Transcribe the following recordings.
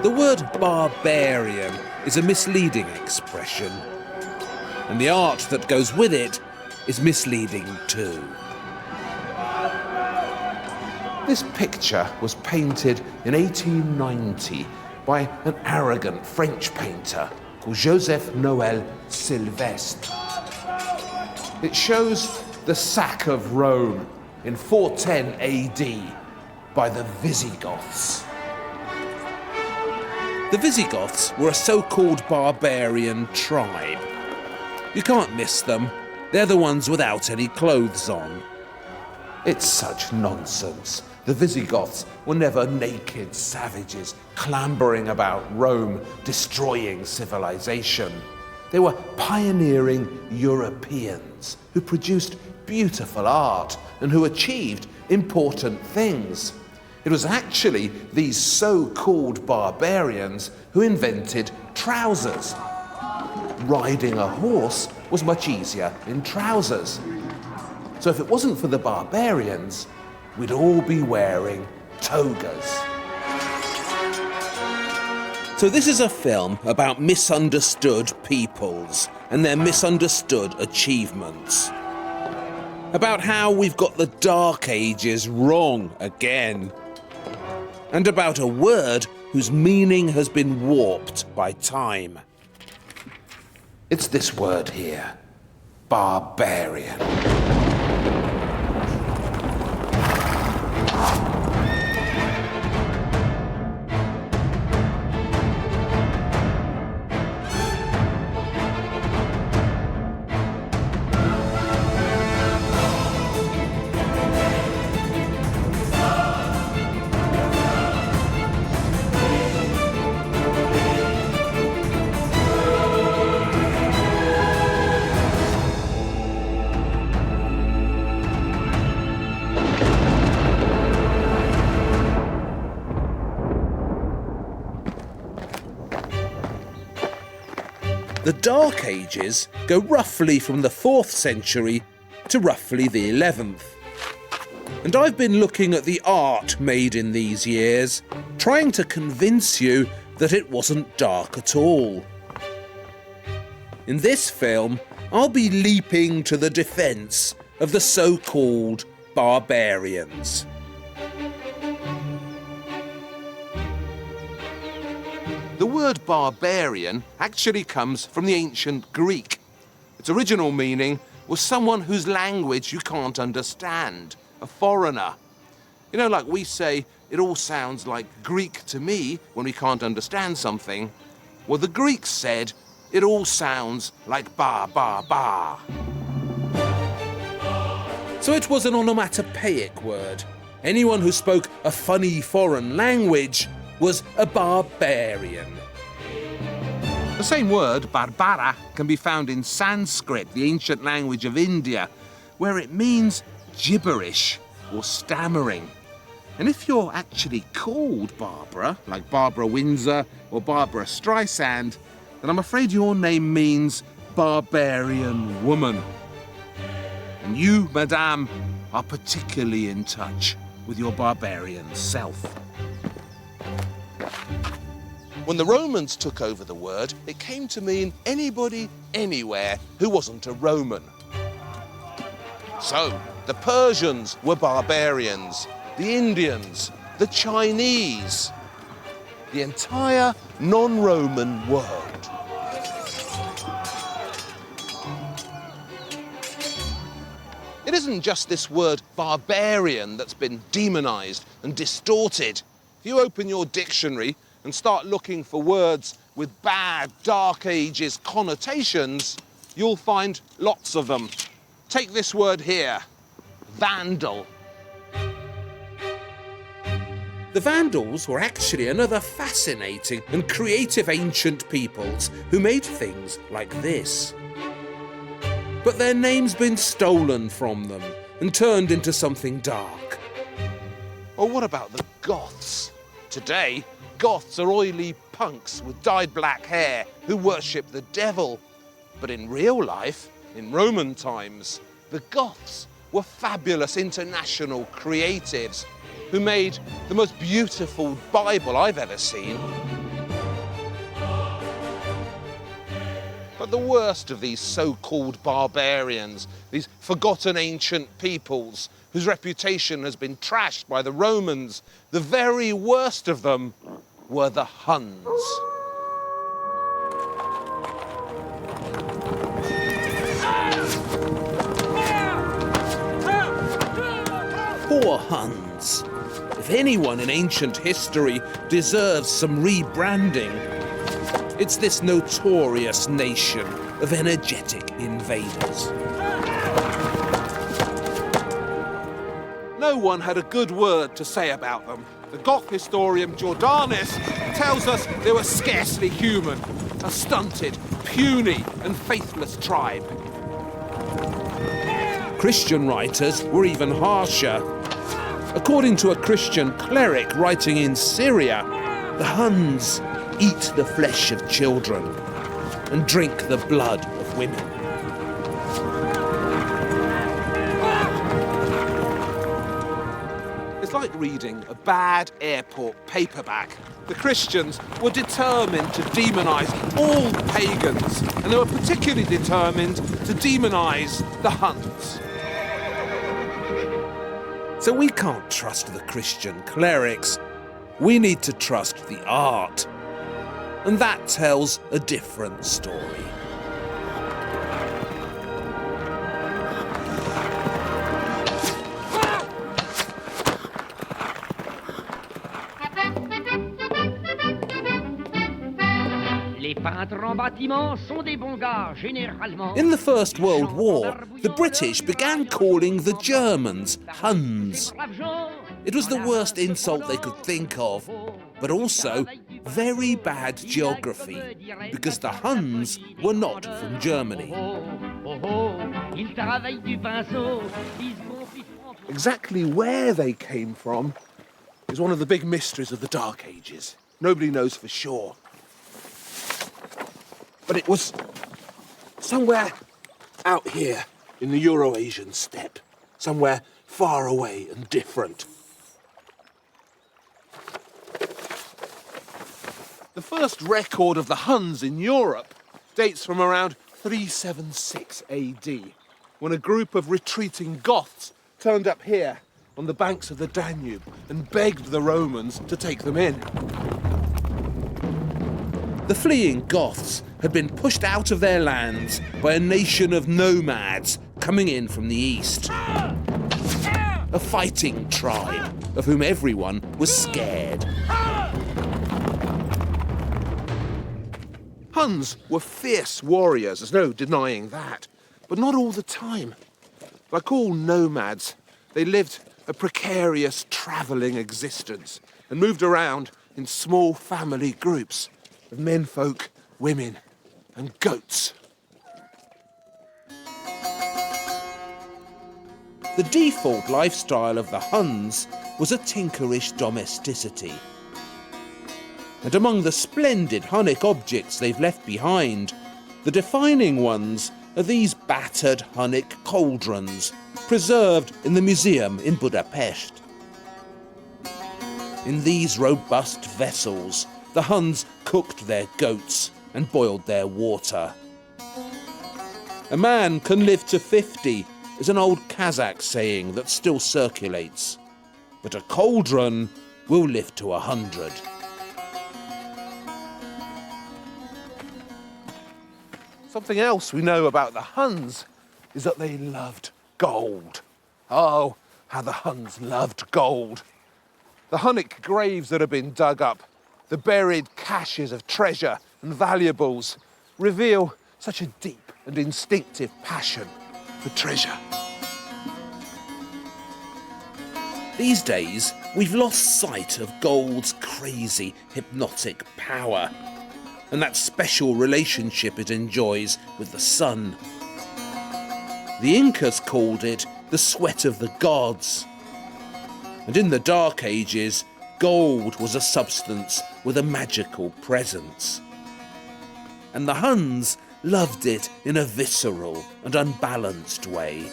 The word barbarian is a misleading expression, and the art that goes with it is misleading too. This picture was painted in 1890 by an arrogant French painter called Joseph Noël Sylvestre. It shows the sack of Rome in 410 AD by the Visigoths. The Visigoths were a so-called barbarian tribe. You can't miss them. They're the ones without any clothes on. It's such nonsense. The Visigoths were never naked savages clambering about Rome, destroying civilization. They were pioneering Europeans who produced beautiful art and who achieved important things. It was actually these so-called barbarians who invented trousers. Riding a horse was much easier in trousers. So if it wasn't for the barbarians, we'd all be wearing togas. So this is a film about misunderstood peoples and their misunderstood achievements. About how we've got the Dark Ages wrong again. And about a word whose meaning has been warped by time. It's this word here, barbarian. The Dark Ages go roughly from the 4th century to roughly the 11th. And I've been looking at the art made in these years, trying to convince you that it wasn't dark at all. In this film, I'll be leaping to the defence of the so-called barbarians. The word barbarian actually comes from the ancient Greek. Its original meaning was someone whose language you can't understand, a foreigner. You know, like we say, it all sounds like Greek to me when we can't understand something. Well, the Greeks said, it all sounds like ba, ba, ba. So it was an onomatopoeic word. Anyone who spoke a funny foreign language was a barbarian. The same word, barbara, can be found in Sanskrit, the ancient language of India, where it means gibberish or stammering. And if you're actually called Barbara, like Barbara Windsor or Barbara Streisand, then I'm afraid your name means barbarian woman. And you, madame, are particularly in touch with your barbarian self. When the Romans took over the word, it came to mean anybody, anywhere who wasn't a Roman. So, the Persians were barbarians, the Indians, the Chinese, the entire non-Roman world. It isn't just this word barbarian that's been demonized and distorted. If you open your dictionary and start looking for words with bad Dark Ages connotations, you'll find lots of them. Take this word here, Vandal. The Vandals were actually another fascinating and creative ancient peoples who made things like this. But their name's been stolen from them and turned into something dark. Or what about the Goths? Today, Goths are oily punks with dyed black hair who worship the devil. But in real life, in Roman times, the Goths were fabulous international creatives who made the most beautiful Bible I've ever seen. But the worst of these so-called barbarians, these forgotten ancient peoples whose reputation has been trashed by the Romans, the very worst of them were the Huns. Poor Huns. If anyone in ancient history deserves some rebranding, it's this notorious nation of energetic invaders. No one had a good word to say about them. The Goth historian Jordanus tells us they were scarcely human, a stunted, puny and faithless tribe. Christian writers were even harsher. According to a Christian cleric writing in Syria, the Huns eat the flesh of children and drink the blood of women. It's like reading a bad airport paperback. The Christians were determined to demonize all pagans, and they were particularly determined to demonize the Huns. So we can't trust the Christian clerics. We need to trust the art. And that tells a different story. In the First World War, the British began calling the Germans Huns. It was the worst insult they could think of, but also very bad geography, because the Huns were not from Germany. Exactly where they came from is one of the big mysteries of the Dark Ages. Nobody knows for sure. But it was somewhere out here in the Eurasian steppe, somewhere far away and different. The first record of the Huns in Europe dates from around 376 AD, when a group of retreating Goths turned up here on the banks of the Danube and begged the Romans to take them in. The fleeing Goths had been pushed out of their lands by a nation of nomads coming in from the east. A fighting tribe of whom everyone was scared. Huns were fierce warriors, there's no denying that, but not all the time. Like all nomads, they lived a precarious travelling existence and moved around in small family groups of menfolk, women and goats. The default lifestyle of the Huns was a tinkerish domesticity. And among the splendid Hunnic objects they've left behind, the defining ones are these battered Hunnic cauldrons, preserved in the museum in Budapest. In these robust vessels, the Huns cooked their goats and boiled their water. A man can live to 50 is an old Kazakh saying that still circulates, but a cauldron will live to 100. Something else we know about the Huns is that they loved gold. Oh, how the Huns loved gold. The Hunnic graves that have been dug up, the buried caches of treasure and valuables, reveal such a deep and instinctive passion for treasure. These days, we've lost sight of gold's crazy, hypnotic power, and that special relationship it enjoys with the sun. The Incas called it the sweat of the gods. And in the Dark Ages, gold was a substance with a magical presence. And the Huns loved it in a visceral and unbalanced way.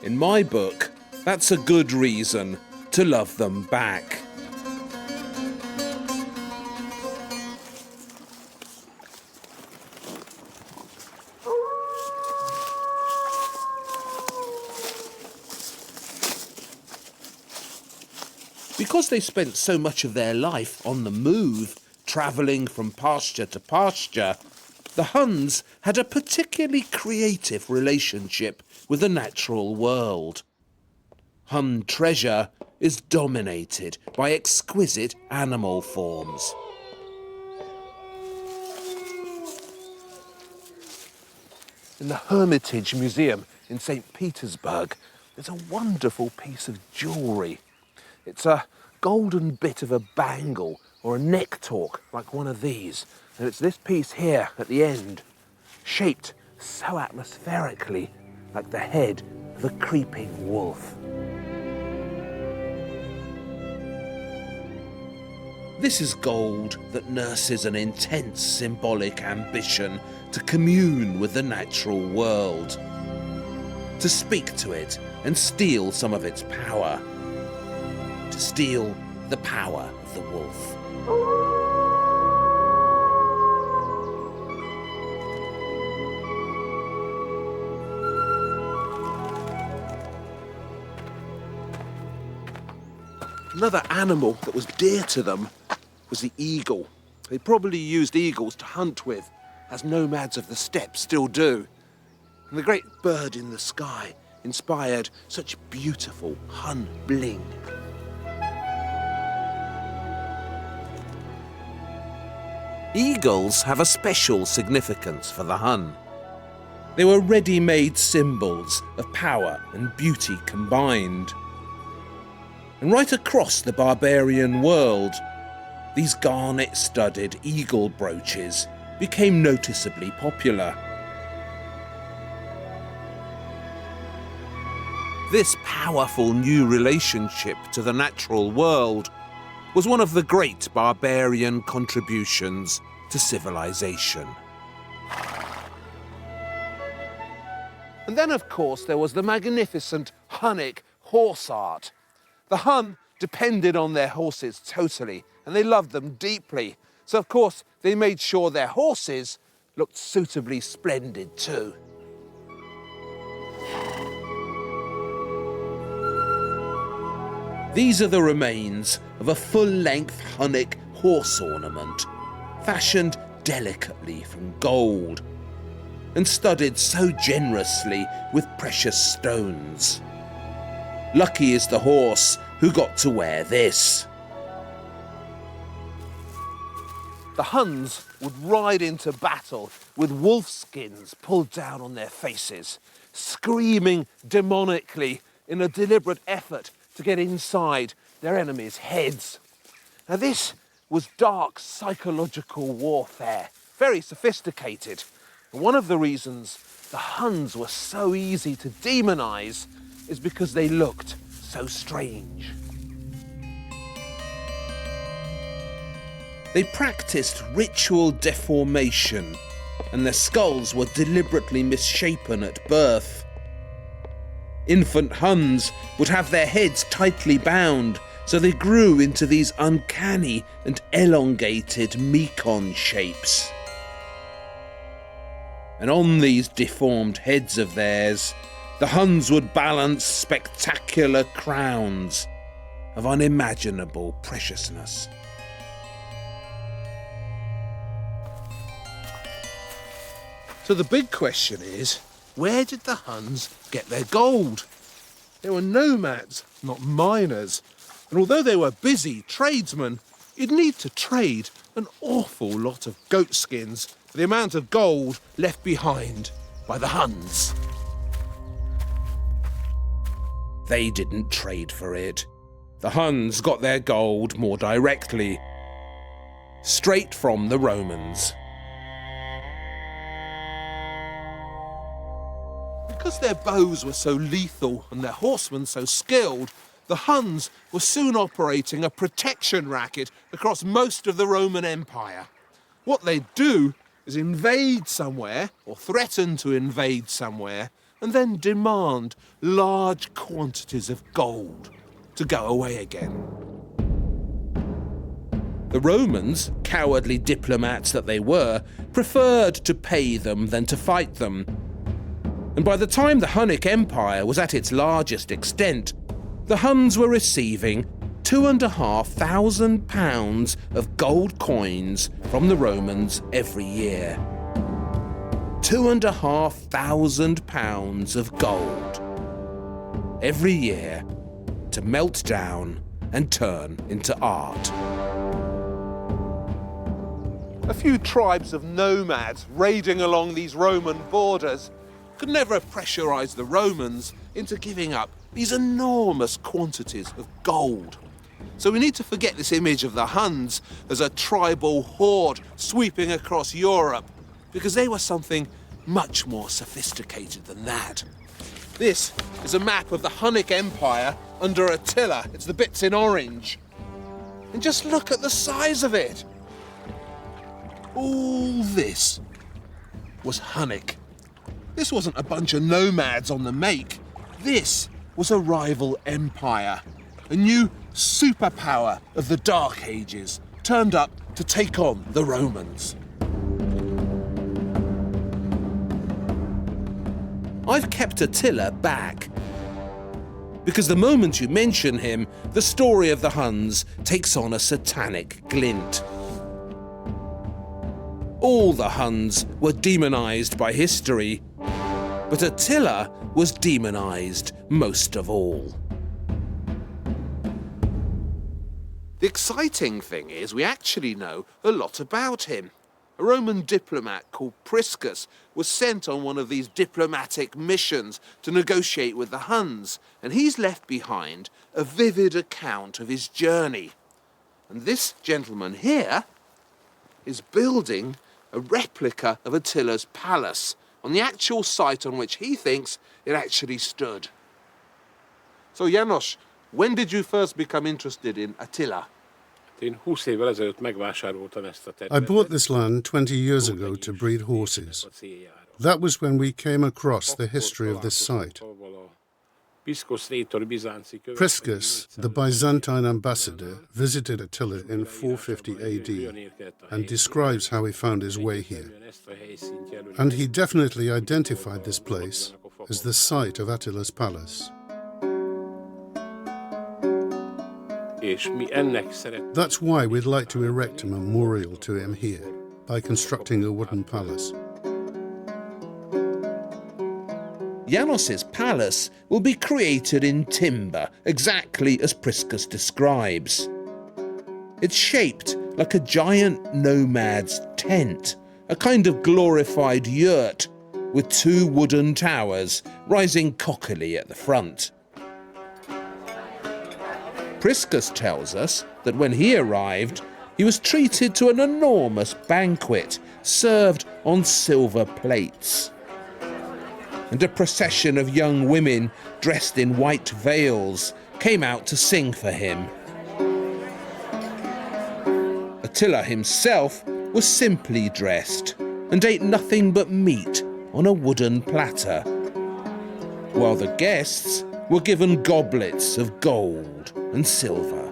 In my book, that's a good reason to love them back. Because they spent so much of their life on the move, travelling from pasture to pasture, the Huns had a particularly creative relationship with the natural world. Hun treasure is dominated by exquisite animal forms. In the Hermitage Museum in St. Petersburg, there's a wonderful piece of jewellery. It's a golden bit of a bangle or a neck torque, like one of these. And it's this piece here at the end, shaped so atmospherically, like the head of a creeping wolf. This is gold that nurses an intense symbolic ambition to commune with the natural world, to speak to it and steal some of its power, to steal the power of the wolf. Another animal that was dear to them was the eagle. They probably used eagles to hunt with, as nomads of the steppe still do. And the great bird in the sky inspired such beautiful Hun bling. Eagles have a special significance for the Hun. They were ready-made symbols of power and beauty combined. And right across the barbarian world, these garnet-studded eagle brooches became noticeably popular. This powerful new relationship to the natural world was one of the great barbarian contributions to civilization. And then, of course, there was the magnificent Hunnic horse art. The Hun depended on their horses totally, and they loved them deeply. So, of course, they made sure their horses looked suitably splendid too. These are the remains of a full-length Hunnic horse ornament, fashioned delicately from gold and studded so generously with precious stones. Lucky is the horse who got to wear this. The Huns would ride into battle with wolf skins pulled down on their faces, screaming demonically in a deliberate effort to get inside their enemies' heads. Now, this was dark psychological warfare, very sophisticated. And one of the reasons the Huns were so easy to demonize is because they looked so strange. They practiced ritual deformation, and their skulls were deliberately misshapen at birth. Infant Huns would have their heads tightly bound, so they grew into these uncanny and elongated Mekon shapes. And on these deformed heads of theirs, the Huns would balance spectacular crowns of unimaginable preciousness. So the big question is, where did the Huns get their gold? They were nomads, not miners. And although they were busy tradesmen, you'd need to trade an awful lot of goat skins for the amount of gold left behind by the Huns. They didn't trade for it. The Huns got their gold more directly, straight from the Romans. Because their bows were so lethal and their horsemen so skilled, the Huns were soon operating a protection racket across most of the Roman Empire. What they'd do is invade somewhere, or threaten to invade somewhere, and then demand large quantities of gold to go away again. The Romans, cowardly diplomats that they were, preferred to pay them than to fight them. And by the time the Hunnish Empire was at its largest extent, the Huns were receiving £2,500 of gold coins from the Romans every year. £2,500 of gold every year to melt down and turn into art. A few tribes of nomads raiding along these Roman borders could never have pressurised the Romans into giving up these enormous quantities of gold. So we need to forget this image of the Huns as a tribal horde sweeping across Europe, because they were something much more sophisticated than that. This is a map of the Hunnish Empire under Attila. It's the bits in orange. And just look at the size of it. All this was Hunnish. This wasn't a bunch of nomads on the make. This was a rival empire, a new superpower of the Dark Ages, turned up to take on the Romans. I've kept Attila back, because the moment you mention him, the story of the Huns takes on a satanic glint. All the Huns were demonized by history, but Attila was demonized most of all. The exciting thing is we actually know a lot about him. A Roman diplomat called Priscus was sent on one of these diplomatic missions to negotiate with the Huns, and he's left behind a vivid account of his journey. And this gentleman here is building a replica of Attila's palace on the actual site on which he thinks it actually stood. So János, when did you first become interested in Attila? I bought this land 20 years ago to breed horses. That was when we came across the history of this site. Priscus, the Byzantine ambassador, visited Attila in 450 AD and describes how he found his way here. And he definitely identified this place as the site of Attila's palace. That's why we'd like to erect a memorial to him here, by constructing a wooden palace. János's palace will be created in timber, exactly as Priscus describes. It's shaped like a giant nomad's tent, a kind of glorified yurt, with two wooden towers rising cockily at the front. Priscus tells us that when he arrived, he was treated to an enormous banquet served on silver plates. And a procession of young women dressed in white veils came out to sing for him. Attila himself was simply dressed and ate nothing but meat on a wooden platter, while the guests were given goblets of gold and silver.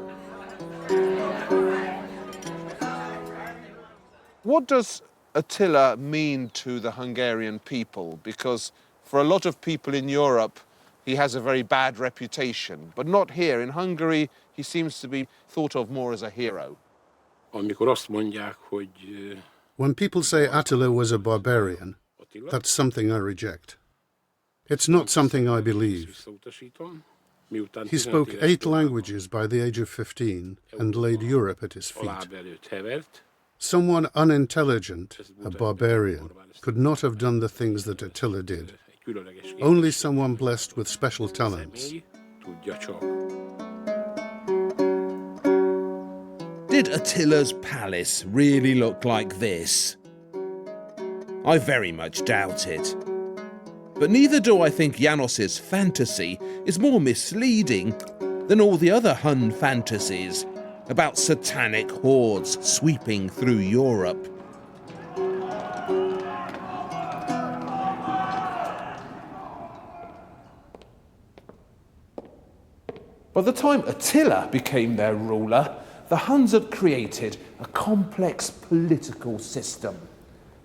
What does Attila mean to the Hungarian people? Because for a lot of people in Europe, he has a very bad reputation, but not here. In Hungary, he seems to be thought of more as a hero. When people say Attila was a barbarian, that's something I reject. It's not something I believe. He spoke 8 languages by the age of 15 and laid Europe at his feet. Someone unintelligent, a barbarian, could not have done the things that Attila did. Only someone blessed with special talents. Did Attila's palace really look like this? I very much doubt it. But neither do I think János's fantasy is more misleading than all the other Hun fantasies about satanic hordes sweeping through Europe. By the time Attila became their ruler, the Huns had created a complex political system.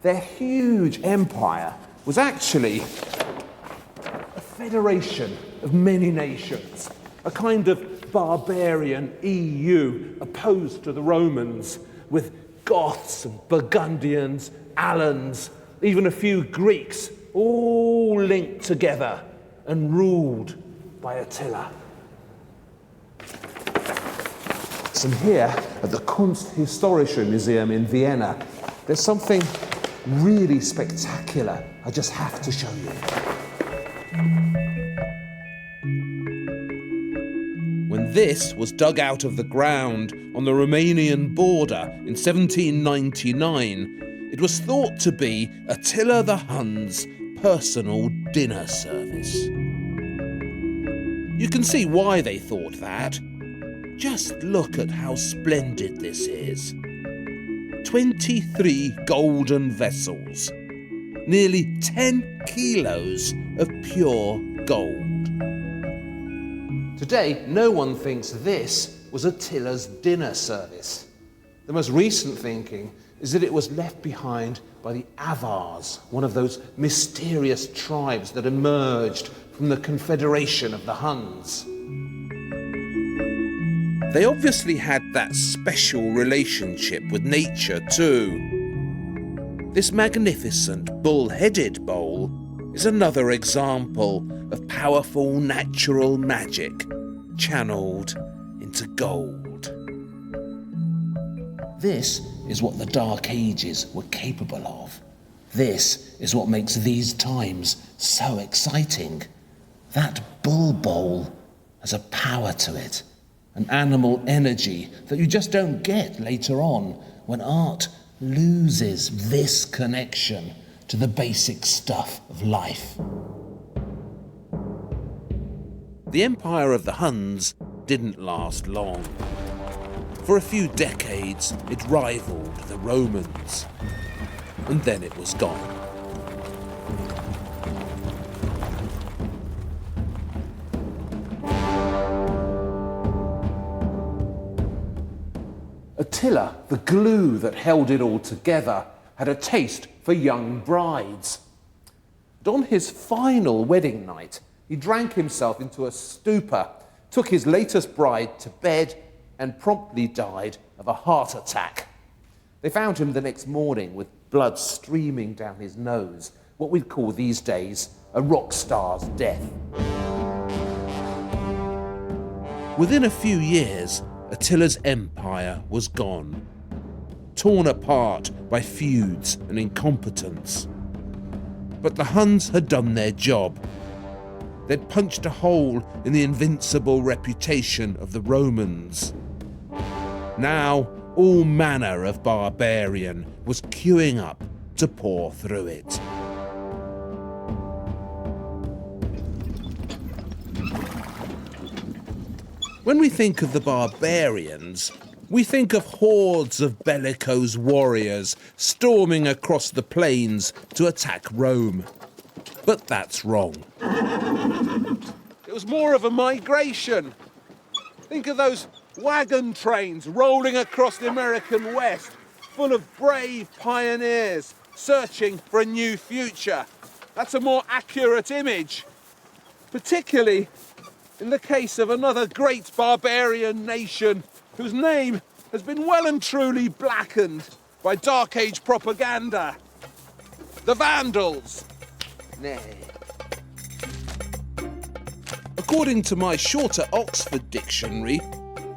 Their huge empire was actually a federation of many nations, a kind of barbarian EU opposed to the Romans, with Goths and Burgundians, Alans, even a few Greeks, all linked together and ruled by Attila. And here at the Kunsthistorische Museum in Vienna, there's something really spectacular I just have to show you. When this was dug out of the ground on the Romanian border in 1799, it was thought to be Attila the Hun's personal dinner service. You can see why they thought that. Just look at how splendid this is. 23 golden vessels, nearly 10 kilos of pure gold. Today, no one thinks this was Attila's dinner service. The most recent thinking is that it was left behind by the Avars, one of those mysterious tribes that emerged from the confederation of the Huns. They obviously had that special relationship with nature too. This magnificent bull-headed bowl is another example of powerful natural magic channeled into gold. This is what the Dark Ages were capable of. This is what makes these times so exciting. That bull bowl has a power to it, an animal energy that you just don't get later on when art loses this connection to the basic stuff of life. The empire of the Huns didn't last long. For a few decades, it rivaled the Romans, and then it was gone. Attila, the glue that held it all together, had a taste for young brides. And on his final wedding night, he drank himself into a stupor, took his latest bride to bed, and promptly died of a heart attack. They found him the next morning with blood streaming down his nose, what we'd call these days a rock star's death. Within a few years, Attila's empire was gone, torn apart by feuds and incompetence. But the Huns had done their job. They'd punched a hole in the invincible reputation of the Romans. Now, all manner of barbarian was queuing up to pour through it. When we think of the barbarians, we think of hordes of bellicose warriors storming across the plains to attack Rome. But that's wrong. It was more of a migration. Think of those wagon trains rolling across the American West, full of brave pioneers searching for a new future. That's a more accurate image, particularly in the case of another great barbarian nation whose name has been well and truly blackened by Dark Age propaganda. The Vandals. Nay. According to my shorter Oxford dictionary,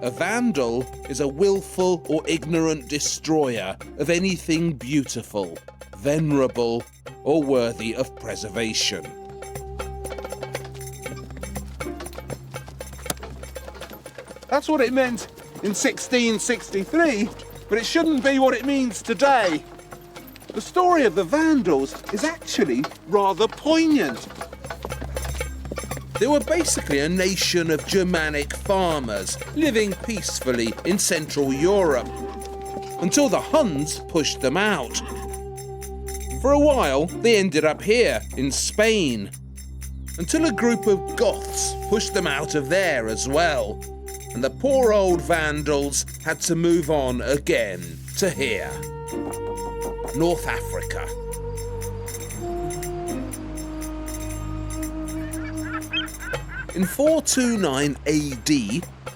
a Vandal is a willful or ignorant destroyer of anything beautiful, venerable, or worthy of preservation. That's what it meant in 1663, but it shouldn't be what it means today. The story of the Vandals is actually rather poignant. They were basically a nation of Germanic farmers living peacefully in Central Europe until the Huns pushed them out. For a while, they ended up here in Spain until a group of Goths pushed them out of there as well. And the poor old Vandals had to move on again to here, North Africa. In 429 AD,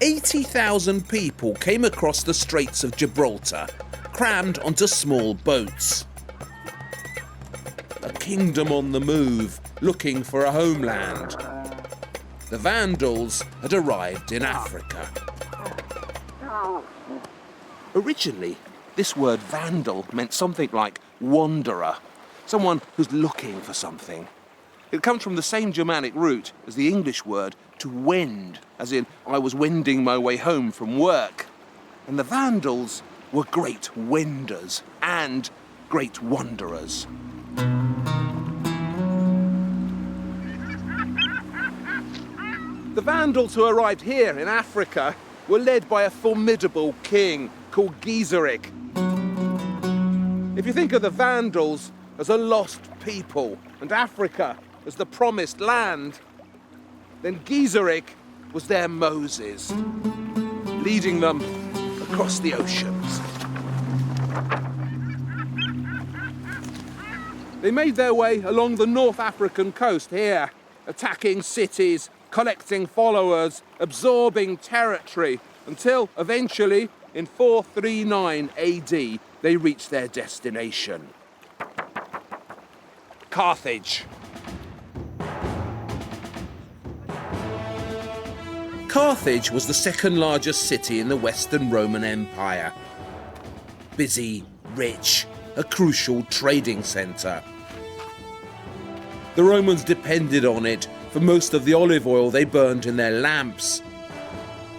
80,000 people came across the Straits of Gibraltar, crammed onto small boats. A kingdom on the move, looking for a homeland. The Vandals had arrived in Africa. Originally, this word Vandal meant something like wanderer, someone who's looking for something. It comes from the same Germanic root as the English word to wend, as in I was wending my way home from work. And the Vandals were great wenders and great wanderers. The Vandals who arrived here in Africa were led by a formidable king called Gizeric. If you think of the Vandals as a lost people and Africa as the promised land, then Gizeric was their Moses, leading them across the oceans. They made their way along the North African coast here, attacking cities, collecting followers, absorbing territory, until eventually, in 439 AD, they reached their destination. Carthage. Carthage was the second largest city in the Western Roman Empire. Busy, rich, a crucial trading centre. The Romans depended on it for most of the olive oil they burned in their lamps,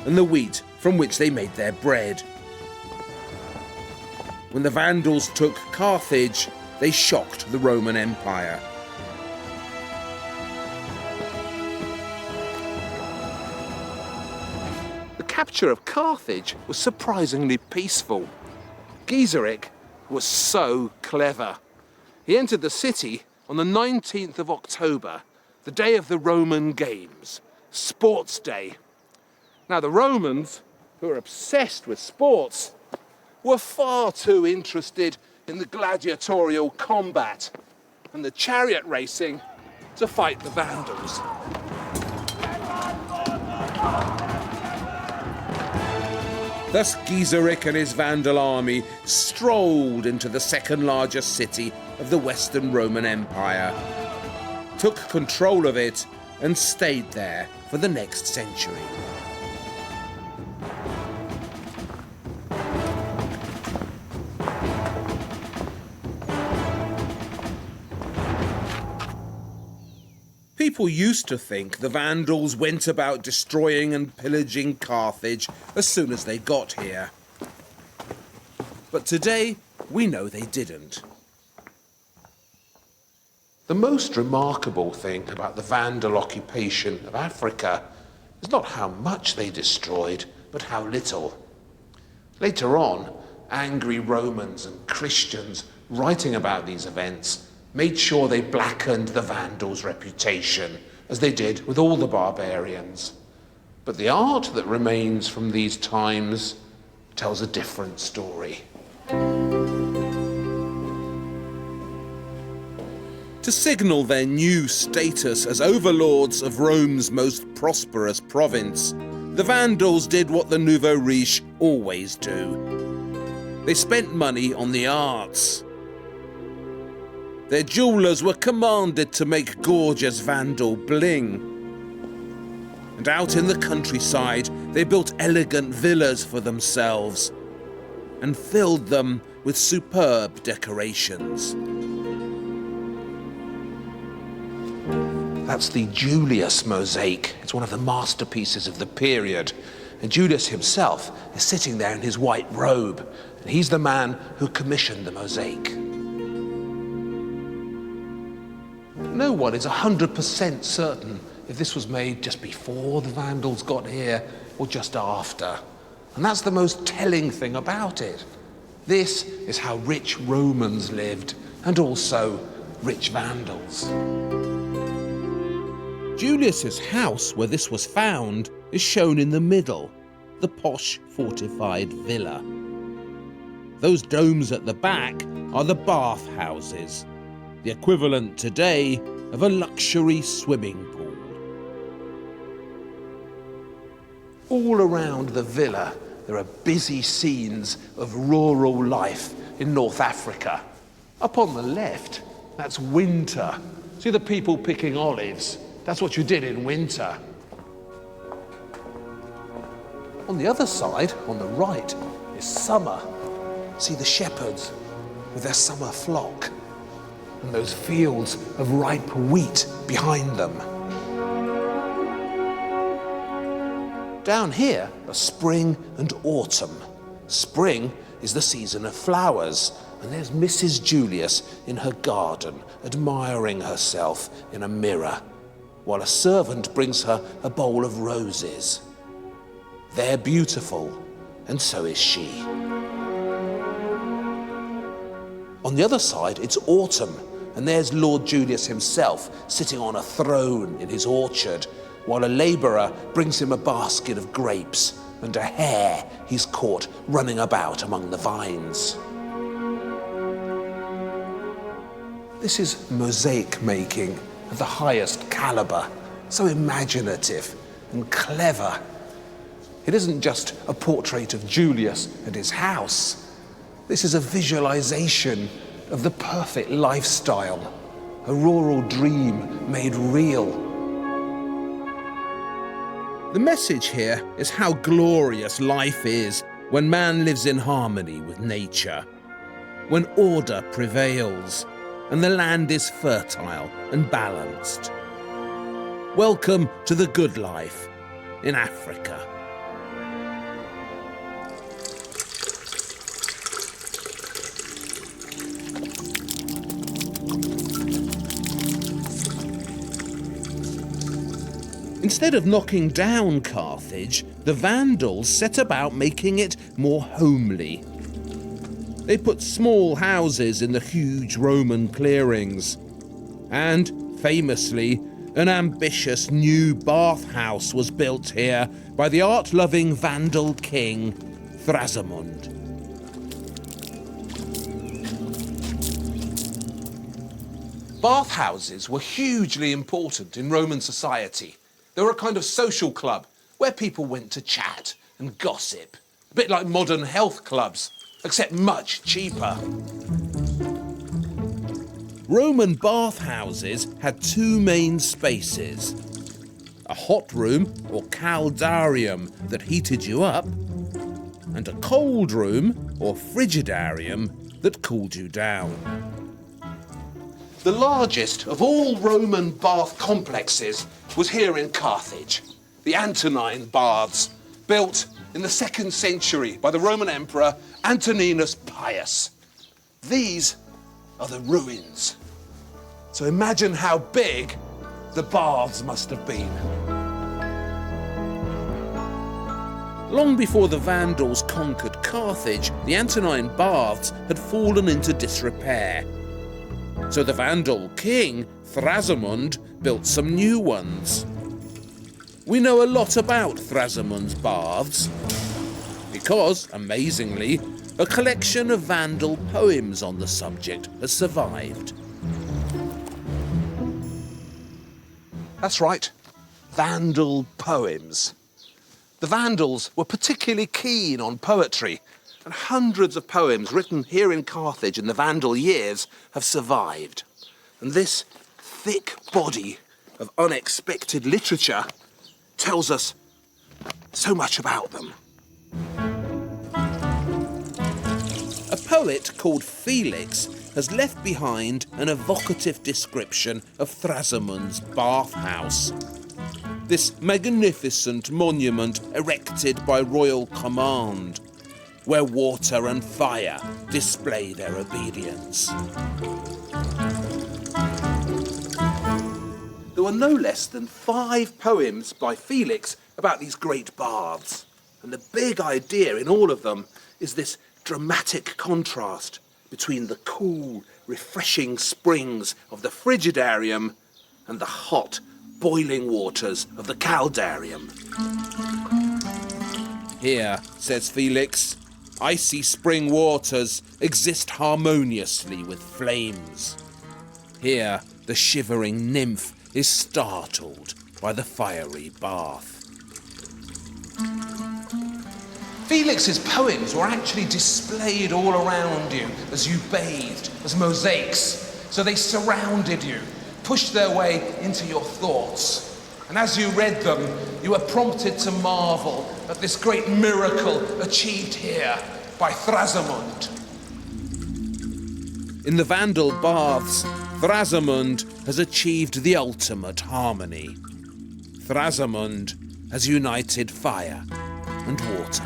and the wheat from which they made their bread. When the Vandals took Carthage, they shocked the Roman Empire. The capture of Carthage was surprisingly peaceful. Gizeric was so clever. He entered the city on the 19th of October, the day of the Roman Games, Sports Day. Now, the Romans, who were obsessed with sports, were far too interested in the gladiatorial combat and the chariot racing to fight the Vandals. Thus Gizeric and his Vandal army strolled into the second largest city of the Western Roman Empire, took control of it, and stayed there for the next century. People used to think the Vandals went about destroying and pillaging Carthage as soon as they got here. But today, we know they didn't. The most remarkable thing about the Vandal occupation of Africa is not how much they destroyed, but how little. Later on, angry Romans and Christians writing about these events made sure they blackened the Vandals' reputation, as they did with all the barbarians. But the art that remains from these times tells a different story. To signal their new status as overlords of Rome's most prosperous province, the Vandals did what the nouveau riche always do. They spent money on the arts. Their jewellers were commanded to make gorgeous Vandal bling. And out in the countryside, they built elegant villas for themselves and filled them with superb decorations. That's the Julius mosaic. It's one of the masterpieces of the period. And Julius himself is sitting there in his white robe, and he's the man who commissioned the mosaic. No one is 100% certain if this was made just before the Vandals got here or just after. And that's the most telling thing about it. This is how rich Romans lived, and also rich Vandals. Julius's house, where this was found, is shown in the middle, the posh fortified villa. Those domes at the back are the bathhouses, the equivalent today of a luxury swimming pool. All around the villa, there are busy scenes of rural life in North Africa. Up on the left, that's winter. See the people picking olives? That's what you did in winter. On the other side, on the right, is summer. See the shepherds with their summer flock and those fields of ripe wheat behind them. Down here are spring and autumn. Spring is the season of flowers, and there's Mrs. Julius in her garden, admiring herself in a mirror, while a servant brings her a bowl of roses. They're beautiful, and so is she. On the other side, it's autumn, and there's Lord Julius himself sitting on a throne in his orchard, while a labourer brings him a basket of grapes and a hare he's caught running about among the vines. This is mosaic making of the highest calibre, so imaginative and clever. It isn't just a portrait of Julius and his house. This is a visualization of the perfect lifestyle, a rural dream made real. The message here is how glorious life is when man lives in harmony with nature, when order prevails and the land is fertile and balanced. Welcome to the good life in Africa. Instead of knocking down Carthage, the Vandals set about making it more homely. They put small houses in the huge Roman clearings. And, famously, an ambitious new bathhouse was built here by the art-loving Vandal king, Thrasimund. Bathhouses were hugely important in Roman society. They were a kind of social club where people went to chat and gossip. A bit like modern health clubs, except much cheaper. Roman bathhouses had two main spaces. A hot room, or caldarium, that heated you up, and a cold room, or frigidarium, that cooled you down. The largest of all Roman bath complexes was here in Carthage, the Antonine Baths, built in the 2nd century by the Roman Emperor Antoninus Pius. These are the ruins. So imagine how big the baths must have been. Long before the Vandals conquered Carthage, the Antonine Baths had fallen into disrepair. So the Vandal king, Thrasimund, built some new ones. We know a lot about Thrasimund's baths because, amazingly, a collection of Vandal poems on the subject has survived. That's right, Vandal poems. The Vandals were particularly keen on poetry, and hundreds of poems written here in Carthage in the Vandal years have survived. And this thick body of unexpected literature tells us so much about them. A poet called Felix has left behind an evocative description of Thrasimund's bathhouse. This magnificent monument erected by royal command, where water and fire display their obedience. There were no less than 5 poems by Felix about these great baths. And the big idea in all of them is this dramatic contrast between the cool, refreshing springs of the frigidarium and the hot, boiling waters of the caldarium. Here, says Felix, icy spring waters exist harmoniously with flames. Here, the shivering nymph is startled by the fiery bath. Felix's poems were actually displayed all around you as you bathed, as mosaics. So they surrounded you, pushed their way into your thoughts. And as you read them, you were prompted to marvel at this great miracle achieved here by Thrasamund. In the Vandal baths, Thrasamund has achieved the ultimate harmony. Thrasamund has united fire and water.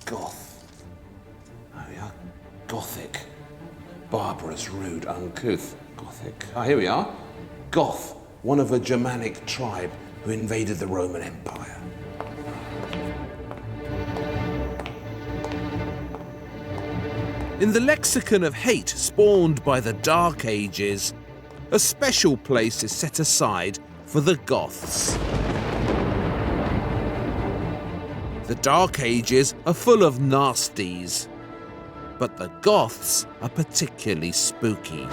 Goth. Oh yeah, Gothic. Barbarous, rude, uncouth. Gothic. Ah, here we are. Goth, one of a Germanic tribe who invaded the Roman Empire. In the lexicon of hate spawned by the Dark Ages, a special place is set aside for the Goths. The Dark Ages are full of nasties, but the Goths are particularly spooky.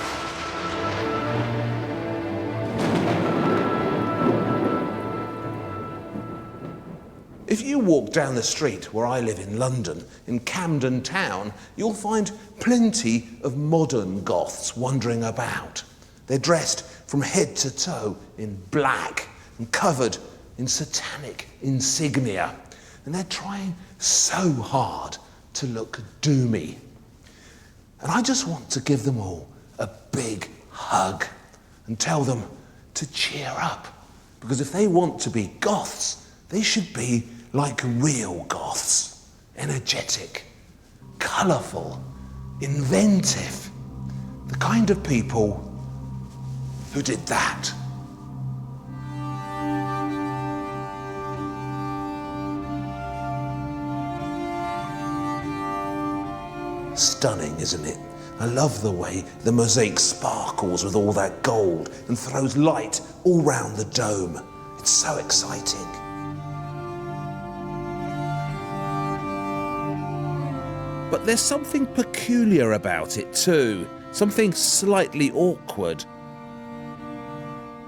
If you walk down the street where I live in London, in Camden Town, you'll find plenty of modern Goths wandering about. They're dressed from head to toe in black and covered in satanic insignia. And they're trying so hard to look doomy. And I just want to give them all a big hug and tell them to cheer up. Because if they want to be Goths, they should be like real Goths. Energetic, colourful, inventive. The kind of people who did that. Stunning, isn't it? I love the way the mosaic sparkles with all that gold and throws light all round the dome. It's so exciting. But there's something peculiar about it too, something slightly awkward.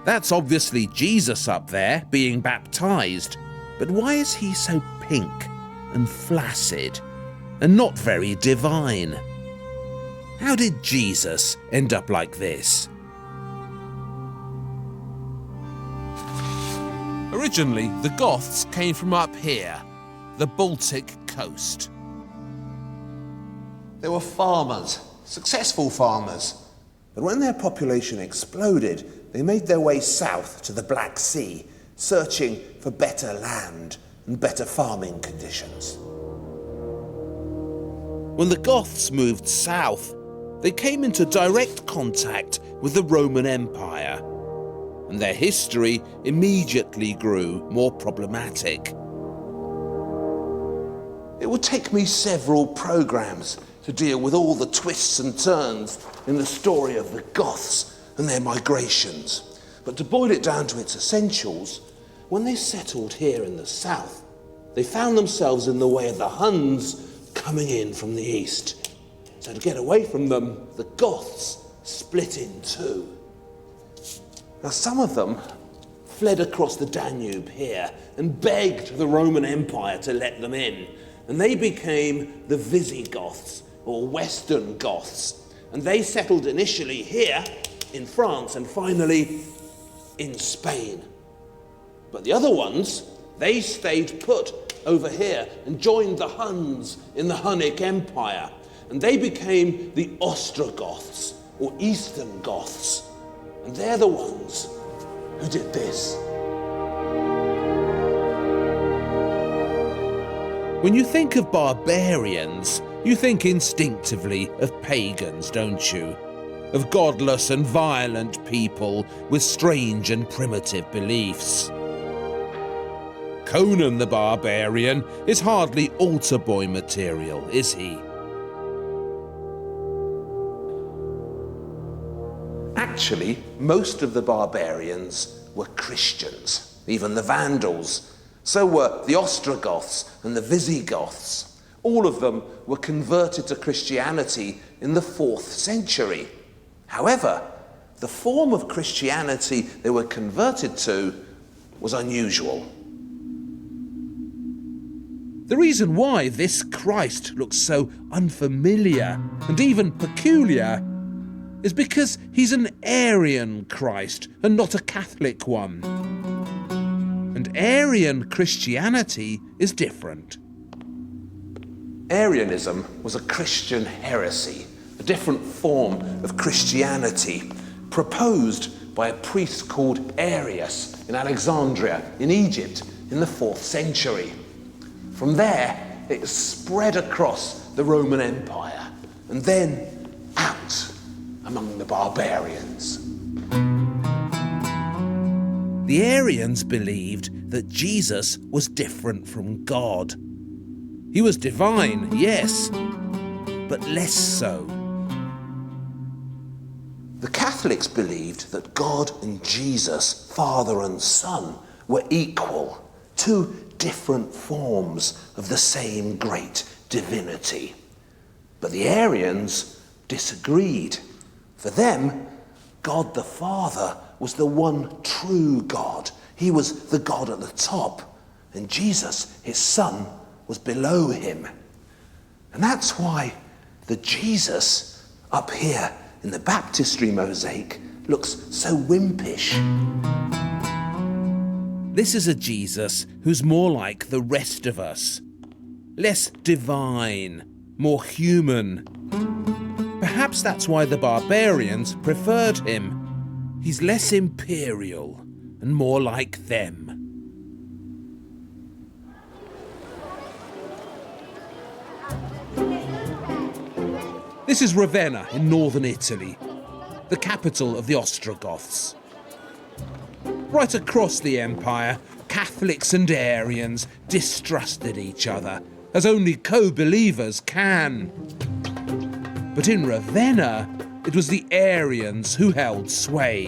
That's obviously Jesus up there, being baptized, but why is he so pink and flaccid and not very divine? How did Jesus end up like this? Originally, the Goths came from up here, the Baltic coast. They were farmers, successful farmers. But when their population exploded, they made their way south to the Black Sea, searching for better land and better farming conditions. When the Goths moved south, they came into direct contact with the Roman Empire, and their history immediately grew more problematic. It would take me several programs to deal with all the twists and turns in the story of the Goths and their migrations. But to boil it down to its essentials, when they settled here in the south, they found themselves in the way of the Huns coming in from the east. So to get away from them, the Goths split in two. Now some of them fled across the Danube here and begged the Roman Empire to let them in. And they became the Visigoths, or Western Goths. And they settled initially here in France and finally in Spain. But the other ones, they stayed put over here and joined the Huns in the Hunnish Empire. And they became the Ostrogoths, or Eastern Goths. And they're the ones who did this. When you think of barbarians, you think instinctively of pagans, don't you? Of godless and violent people with strange and primitive beliefs. Conan the Barbarian is hardly altar boy material, is he? Actually, most of the barbarians were Christians. even the Vandals. So were the Ostrogoths and the Visigoths. All of them were converted to Christianity in the 4th century. However, the form of Christianity they were converted to was unusual. The reason why this Christ looks so unfamiliar and even peculiar is because he's an Aryan Christ and not a Catholic one. And Aryan Christianity is different. Arianism was a Christian heresy, a different form of Christianity, proposed by a priest called Arius in Alexandria, in Egypt, in the 4th century. From there, it spread across the Roman Empire, and then out among the barbarians. The Aryans believed that Jesus was different from God. He was divine, yes, but less so. The Catholics believed that God and Jesus, Father and Son, were equal, two different forms of the same great divinity. But the Aryans disagreed. For them, God the Father was the one true God. He was the God at the top, and Jesus, his Son, was below him. And that's why the Jesus up here in the baptistry mosaic looks so wimpish. This is a Jesus who's more like the rest of us. Less divine, more human. Perhaps that's why the barbarians preferred him. He's less imperial and more like them. This is Ravenna in northern Italy, the capital of the Ostrogoths. Right across the empire, Catholics and Aryans distrusted each other, as only co-believers can. But in Ravenna, it was the Aryans who held sway.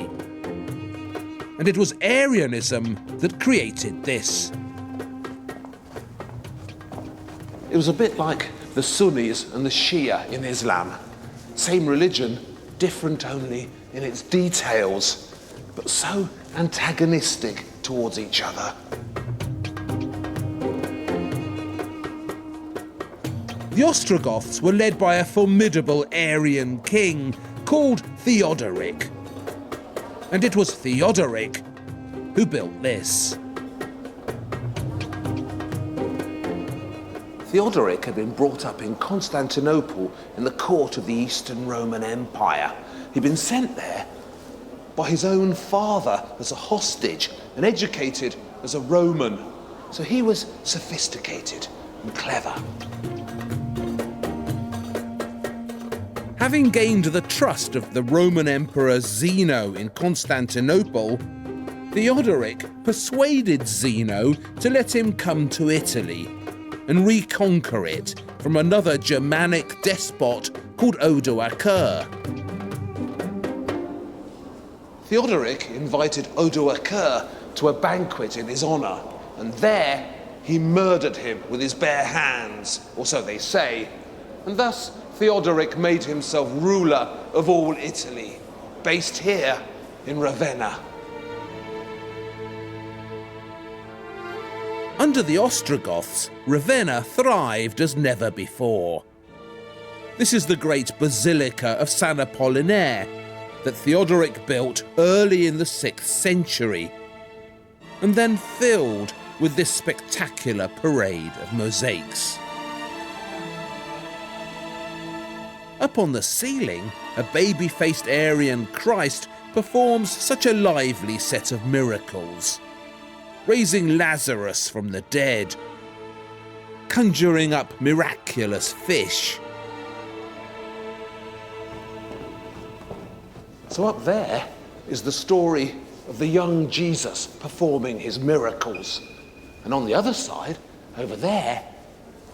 And it was Arianism that created this. It was a bit like the Sunnis and the Shia in Islam. Same religion, different only in its details, but so antagonistic towards each other. The Ostrogoths were led by a formidable Aryan king called Theodoric. And it was Theodoric who built this. Theodoric had been brought up in Constantinople in the court of the Eastern Roman Empire. He'd been sent there by his own father as a hostage and educated as a Roman. So he was sophisticated and clever. Having gained the trust of the Roman Emperor Zeno in Constantinople, Theodoric persuaded Zeno to let him come to Italy and reconquer it from another Germanic despot called Odoacer. Theodoric invited Odoacer to a banquet in his honor, and there he murdered him with his bare hands, or so they say, and thus Theodoric made himself ruler of all Italy, based here in Ravenna. Under the Ostrogoths, Ravenna thrived as never before. This is the great Basilica of San Apollinaire that Theodoric built early in the 6th century, and then filled with this spectacular parade of mosaics. Up on the ceiling, a baby-faced Aryan Christ performs such a lively set of miracles, raising Lazarus from the dead, conjuring up miraculous fish. So up there is the story of the young Jesus performing his miracles. And on the other side, over there,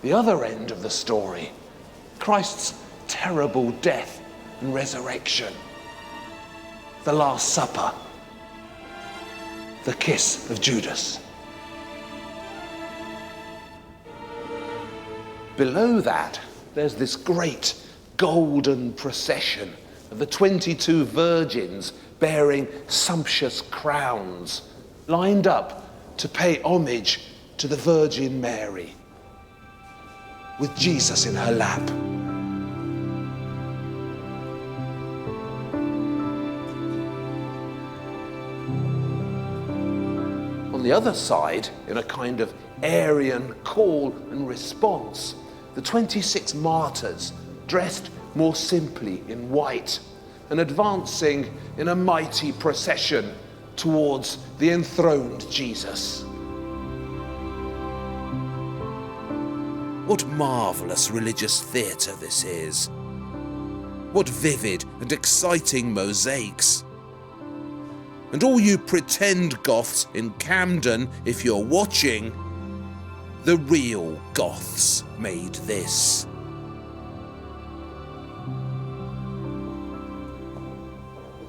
the other end of the story, Christ's terrible death and resurrection, the Last Supper. the kiss of Judas. Below that, there's this great golden procession of the 22 virgins bearing sumptuous crowns, lined up to pay homage to the Virgin Mary, with Jesus in her lap. On the other side, in a kind of Aryan call and response, the 26 martyrs, dressed more simply in white and advancing in a mighty procession towards the enthroned Jesus. What marvellous religious theatre this is. What vivid and exciting mosaics. And all you pretend Goths in Camden, if you're watching, the real Goths made this.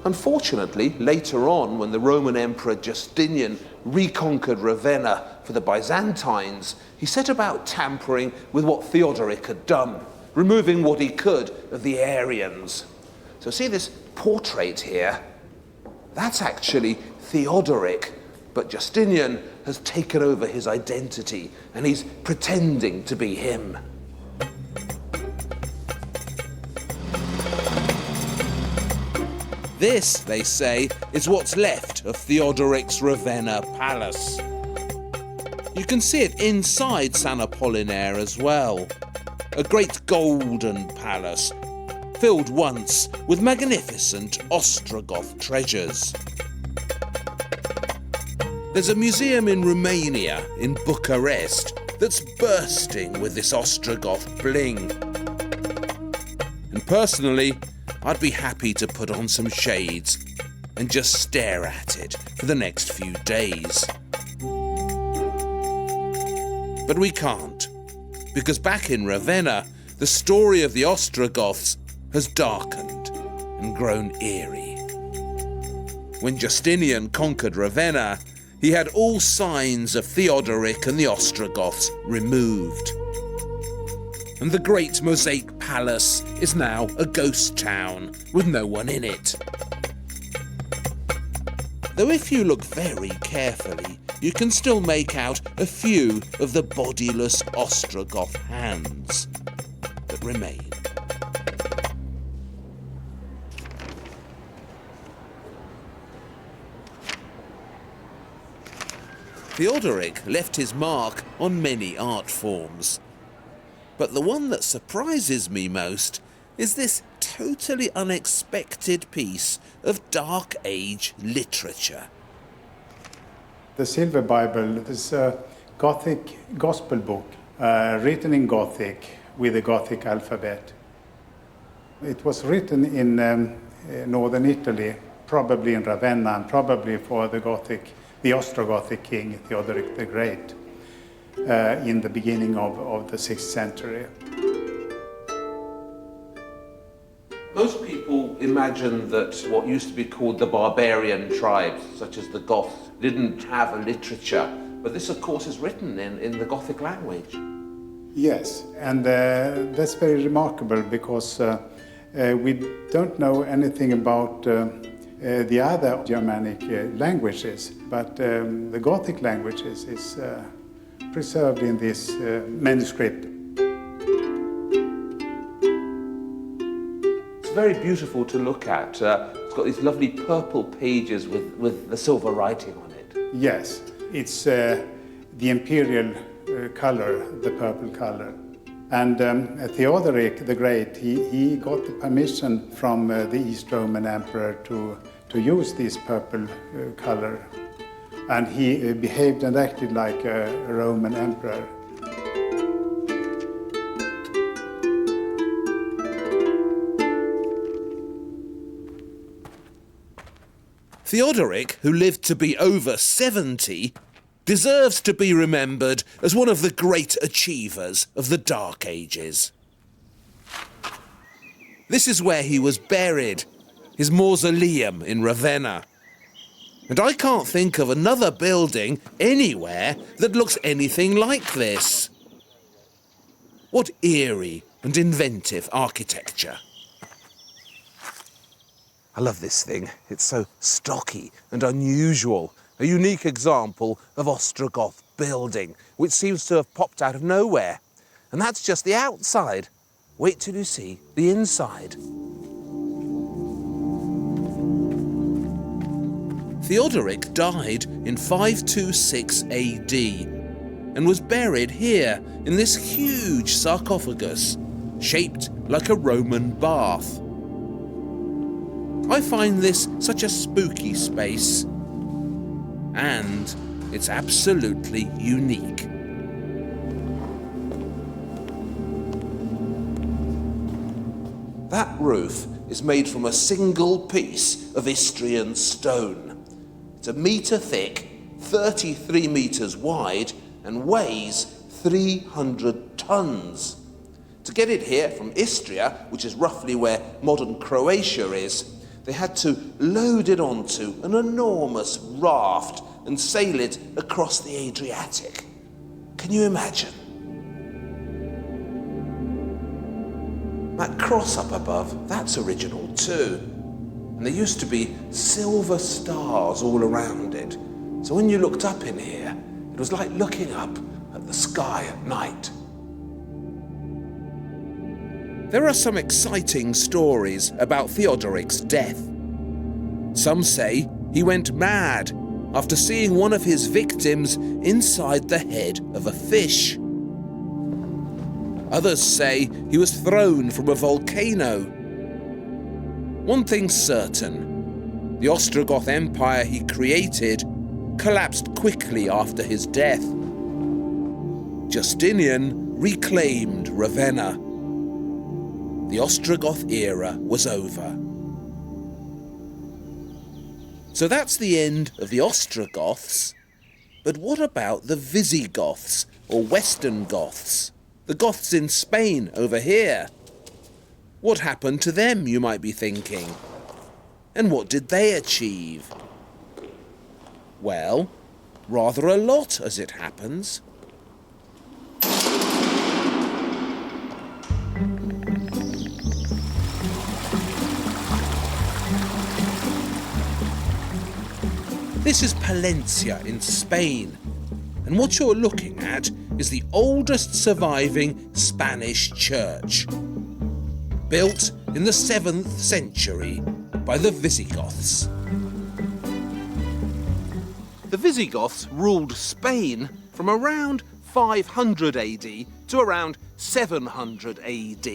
Unfortunately, later on, when the Roman Emperor Justinian reconquered Ravenna for the Byzantines, he set about tampering with what Theodoric had done, removing what he could of the Aryans. So see this portrait here? That's actually Theodoric, but Justinian has taken over his identity and he's pretending to be him. This, they say, is what's left of Theodoric's Ravenna palace. You can see it inside San Apollinaire as well. A great golden palace, filled once with magnificent Ostrogoth treasures. There's a museum in Romania, in Bucharest, that's bursting with this Ostrogoth bling. And personally, I'd be happy to put on some shades and just stare at it for the next few days. But we can't, because back in Ravenna, the story of the Ostrogoths has darkened and grown eerie. When Justinian conquered Ravenna, he had all signs of Theodoric and the Ostrogoths removed. And the great mosaic palace is now a ghost town with no one in it. Though if you look very carefully, you can still make out a few of the bodiless Ostrogoth hands that remain. Theodoric left his mark on many art forms. But the one that surprises me most is this totally unexpected piece of Dark Age literature. The Silver Bible is a Gothic gospel book written in Gothic with a Gothic alphabet. It was written in northern Italy, probably in Ravenna, and probably for the Ostrogothic king Theodoric the Great. In the beginning of the 6th century. Most people imagine that what used to be called the barbarian tribes, such as the Goths, didn't have a literature, but this of course is written in the Gothic language. Yes, and that's very remarkable because we don't know anything about the other Germanic languages, but the Gothic languages is preserved in this manuscript. It's very beautiful to look at. It's got these lovely purple pages with the silver writing on it. Yes, it's the imperial color, the purple color. And Theodoric the Great, he got the permission from the East Roman Emperor to use this purple color. And he behaved and acted like a Roman emperor. Theodoric, who lived to be over 70, deserves to be remembered as one of the great achievers of the Dark Ages. This is where he was buried, his mausoleum in Ravenna. And I can't think of another building anywhere that looks anything like this. What eerie and inventive architecture. I love this thing. It's so stocky and unusual. A unique example of Ostrogoth building, which seems to have popped out of nowhere. And that's just the outside. Wait till you see the inside. Theodoric died in 526 AD and was buried here in this huge sarcophagus, shaped like a Roman bath. I find this such a spooky space, and it's absolutely unique. That roof is made from a single piece of Istrian stone. It's 1 metre thick, 33 metres wide, and weighs 300 tons. To get it here from Istria, which is roughly where modern Croatia is, they had to load it onto an enormous raft and sail it across the Adriatic. Can you imagine? That cross up above, that's original too. And there used to be silver stars all around it. So when you looked up in here, it was like looking up at the sky at night. There are some exciting stories about Theodoric's death. Some say he went mad after seeing one of his victims inside the head of a fish. Others say he was thrown from a volcano. One thing's certain, the Ostrogoth Empire he created collapsed quickly after his death. Justinian reclaimed Ravenna. The Ostrogoth era was over. So that's the end of the Ostrogoths. But what about the Visigoths, or Western Goths? The Goths in Spain over here. What happened to them, you might be thinking? And what did they achieve? Well, rather a lot, as it happens. This is Palencia in Spain, and what you're looking at is the oldest surviving Spanish church, built in the 7th century by the Visigoths. The Visigoths ruled Spain from around 500 AD to around 700 AD.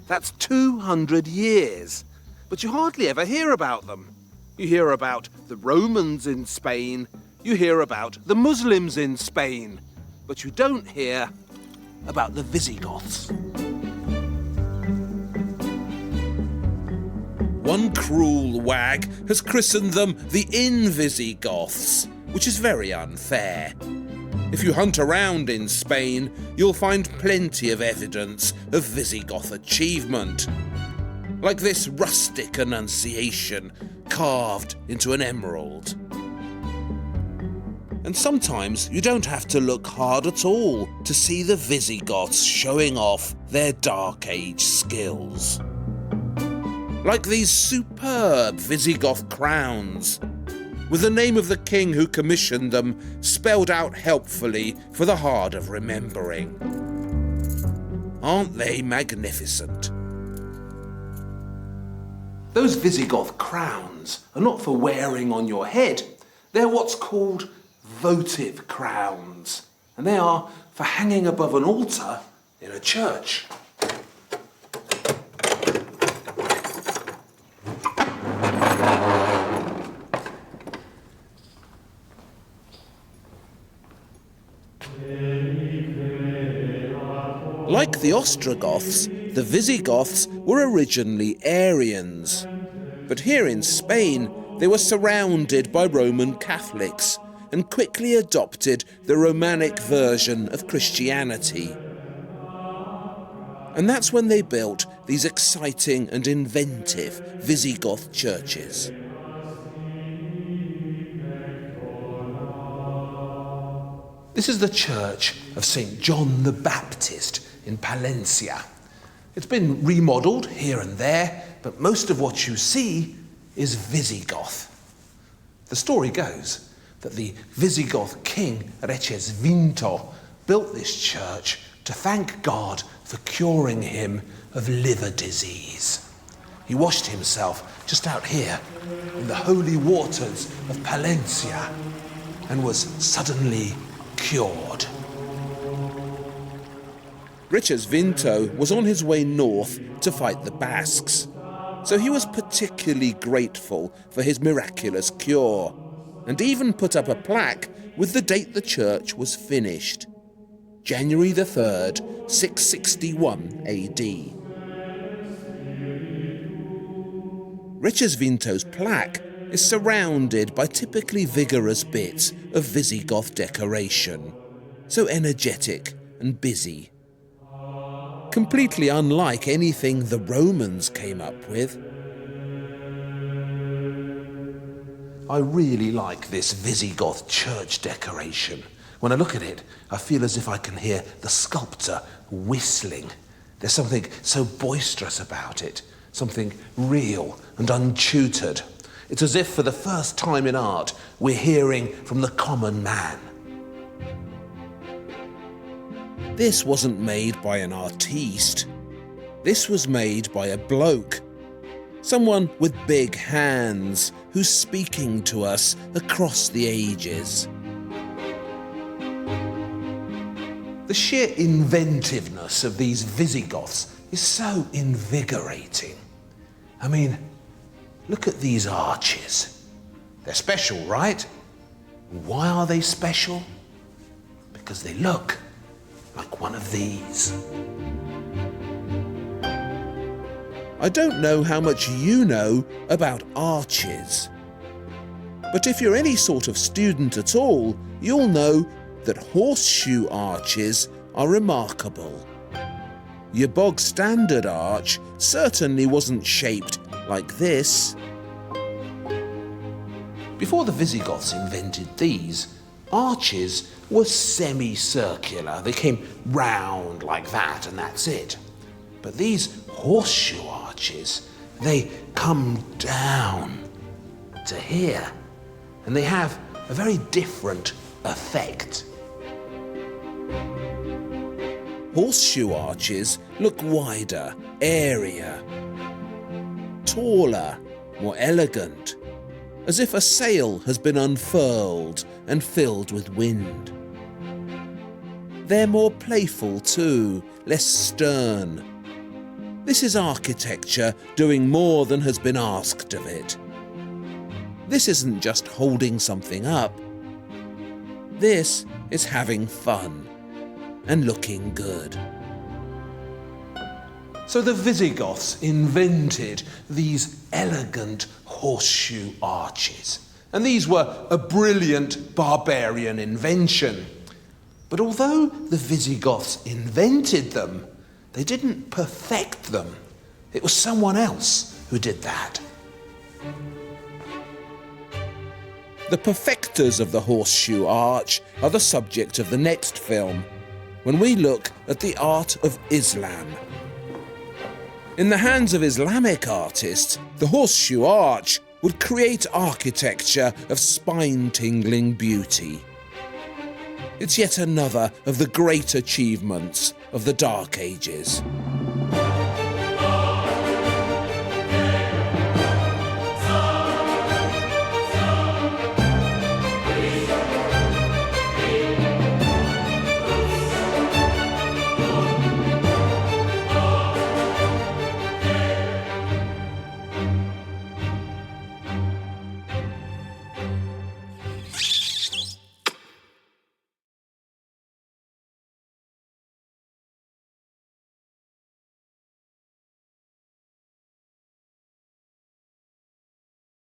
That's 200 years, but you hardly ever hear about them. You hear about the Romans in Spain, you hear about the Muslims in Spain, but you don't hear about the Visigoths. One cruel wag has christened them the Invisigoths, which is very unfair. If you hunt around in Spain, you'll find plenty of evidence of Visigoth achievement, like this rustic annunciation carved into an emerald. And sometimes you don't have to look hard at all to see the Visigoths showing off their Dark Age skills. Like these superb Visigoth crowns, with the name of the king who commissioned them spelled out helpfully for the hard of remembering. Aren't they magnificent? Those Visigoth crowns are not for wearing on your head. They're what's called votive crowns, and they are for hanging above an altar in a church. Like the Ostrogoths, the Visigoths were originally Aryans. But here in Spain, they were surrounded by Roman Catholics and quickly adopted the Romanic version of Christianity. And that's when they built these exciting and inventive Visigoth churches. This is the church of St. John the Baptist in Palencia. It's been remodeled here and there, but most of what you see is Visigoth. The story goes that the Visigoth king Recesvinto built this church to thank God for curing him of liver disease. He washed himself just out here in the holy waters of Palencia and was suddenly cured. Recesvinto was on his way north to fight the Basques, so he was particularly grateful for his miraculous cure, and even put up a plaque with the date the church was finished, January the 3rd, 661 AD. Recesvinto's plaque is surrounded by typically vigorous bits of Visigoth decoration, so energetic and busy. Completely unlike anything the Romans came up with. I really like this Visigoth church decoration. When I look at it, I feel as if I can hear the sculptor whistling. There's something so boisterous about it, something real and untutored. It's as if for the first time in art, we're hearing from the common man. This wasn't made by an artiste. This was made by a bloke. Someone with big hands who's speaking to us across the ages. The sheer inventiveness of these Visigoths is so invigorating. I mean, look at these arches. They're special, right? Why are they special? Because they look like one of these. I don't know how much you know about arches, but if you're any sort of student at all, you'll know that horseshoe arches are remarkable. Your bog standard arch certainly wasn't shaped like this. Before the Visigoths invented these, arches were semicircular. They came round like that and that's it. But these horseshoe arches, they come down to here and they have a very different effect. Horseshoe arches look wider, airier, taller, more elegant, as if a sail has been unfurled and filled with wind. They're more playful too, less stern. This is architecture doing more than has been asked of it. This isn't just holding something up. This is having fun and looking good. So the Visigoths invented these elegant horseshoe arches. And these were a brilliant barbarian invention. But although the Visigoths invented them, they didn't perfect them. It was someone else who did that. The perfecters of the horseshoe arch are the subject of the next film, when we look at the art of Islam. In the hands of Islamic artists, the horseshoe arch would create architecture of spine-tingling beauty. It's yet another of the great achievements of the Dark Ages.